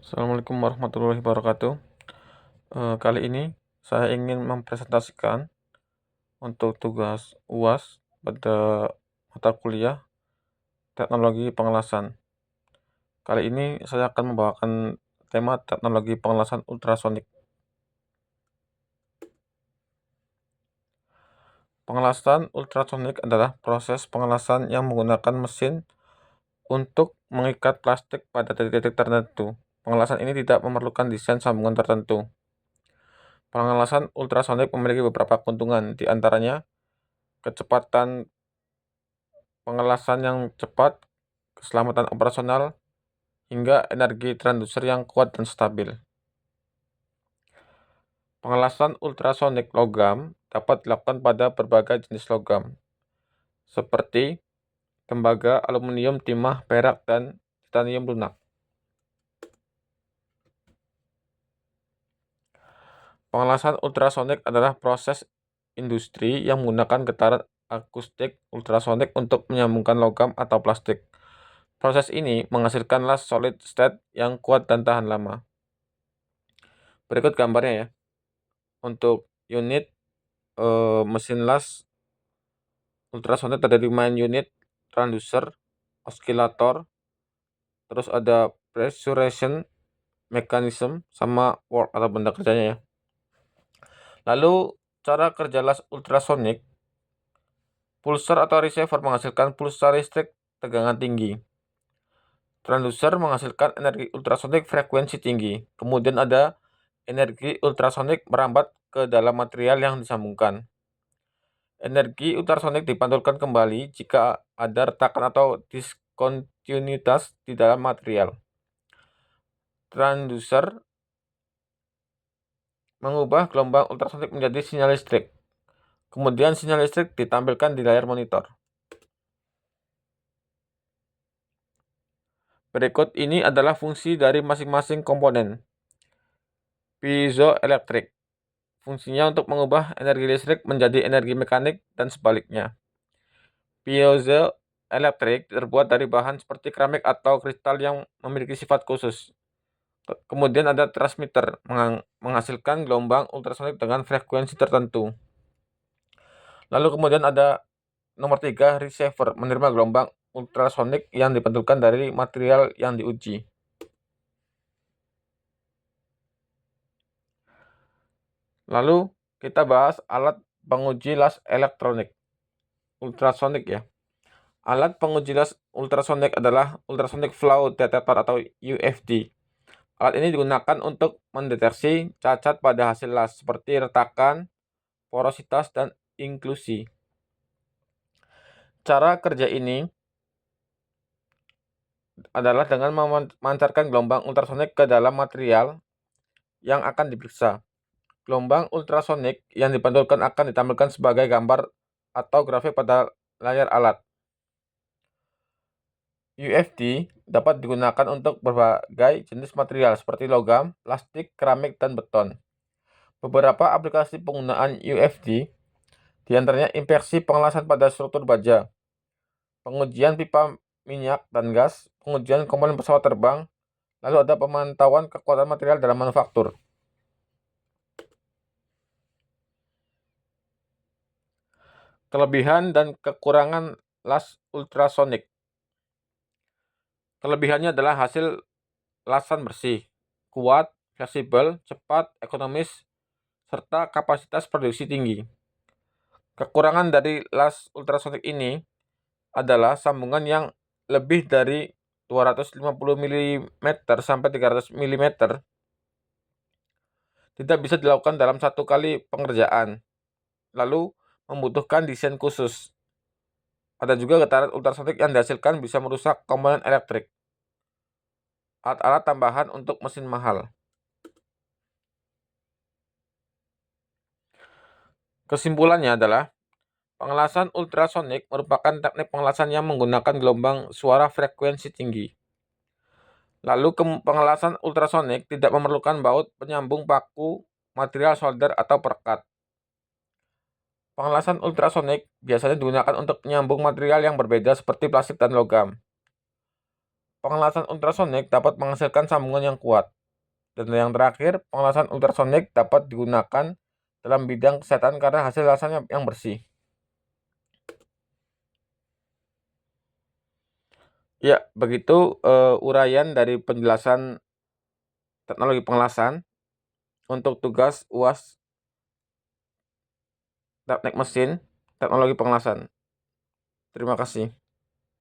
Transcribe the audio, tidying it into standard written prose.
Assalamualaikum warahmatullahi wabarakatuh. Kali ini saya ingin mempresentasikan untuk tugas UAS pada mata kuliah teknologi pengelasan. Kali ini saya akan membawakan tema teknologi pengelasan ultrasonik. Pengelasan ultrasonik adalah proses pengelasan yang menggunakan mesin untuk mengikat plastik pada titik-titik tertentu. Pengelasan ini tidak memerlukan desain sambungan tertentu. Pengelasan ultrasonik memiliki beberapa keuntungan, di antaranya kecepatan pengelasan yang cepat, keselamatan operasional, hingga energi transducer yang kuat dan stabil. Pengelasan ultrasonik logam dapat dilakukan pada berbagai jenis logam, seperti tembaga, aluminium, timah, perak, dan titanium lunak. Pengelasan ultrasonik adalah proses industri yang menggunakan getaran akustik ultrasonik untuk menyambungkan logam atau plastik. Proses ini menghasilkan las solid state yang kuat dan tahan lama. Berikut gambarnya ya. Untuk unit mesin las ultrasonik ada 5 unit transducer, oscillator, terus ada pressurization mechanism sama work atau benda kerjanya ya. Lalu cara kerja las ultrasonik, pulsar atau receiver menghasilkan pulsa listrik tegangan tinggi. Transducer menghasilkan energi ultrasonik frekuensi tinggi. Kemudian ada energi ultrasonik merambat ke dalam material yang disambungkan. Energi ultrasonik dipantulkan kembali jika ada retakan atau diskontinuitas di dalam material. Transducer mengubah gelombang ultrasonik menjadi sinyal listrik. Kemudian sinyal listrik ditampilkan di layar monitor. Berikut ini adalah fungsi dari masing-masing komponen. Piezoelektrik. Fungsinya untuk mengubah energi listrik menjadi energi mekanik dan sebaliknya. Piezoelektrik terbuat dari bahan seperti keramik atau kristal yang memiliki sifat khusus. Kemudian ada transmitter, menghasilkan gelombang ultrasonik dengan frekuensi tertentu. Lalu kemudian ada nomor 3, receiver, menerima gelombang ultrasonik yang dipantulkan dari material yang diuji. Lalu kita bahas alat penguji las elektronik ultrasonik ya. Alat penguji las ultrasonik adalah ultrasonic flow detector atau UFD. Alat ini digunakan untuk mendeteksi cacat pada hasil las seperti retakan, porositas, dan inklusi. Cara kerja ini adalah dengan memancarkan gelombang ultrasonik ke dalam material yang akan diperiksa. Gelombang ultrasonik yang dipantulkan akan ditampilkan sebagai gambar atau grafik pada layar alat. UFD dapat digunakan untuk berbagai jenis material seperti logam, plastik, keramik, dan beton. Beberapa aplikasi penggunaan UFD diantaranya inspeksi pengelasan pada struktur baja, pengujian pipa minyak dan gas, pengujian komponen pesawat terbang, lalu ada pemantauan kekuatan material dalam manufaktur. Kelebihan dan kekurangan las ultrasonik. Kelebihannya adalah hasil lasan bersih, kuat, fleksibel, cepat, ekonomis, serta kapasitas produksi tinggi. Kekurangan dari las ultrasonik ini adalah sambungan yang lebih dari 250 mm sampai 300 mm tidak bisa dilakukan dalam satu kali pengerjaan, lalu membutuhkan desain khusus. Ada juga getaran ultrasonik yang dihasilkan bisa merusak komponen elektrik. Alat-alat tambahan untuk mesin mahal. Kesimpulannya adalah pengelasan ultrasonik merupakan teknik pengelasan yang menggunakan gelombang suara frekuensi tinggi. Lalu pengelasan ultrasonik tidak memerlukan baut penyambung paku, material solder, atau perekat. Pengelasan ultrasonik biasanya digunakan untuk menyambung material yang berbeda seperti plastik dan logam. pengelasan ultrasonik dapat menghasilkan sambungan yang kuat. Dan yang terakhir, pengelasan ultrasonik dapat digunakan dalam bidang kesehatan karena hasil lasannya yang bersih. Ya, begitu uraian dari penjelasan teknologi pengelasan untuk tugas UAS teknik mesin teknologi pengelasan. Terima kasih.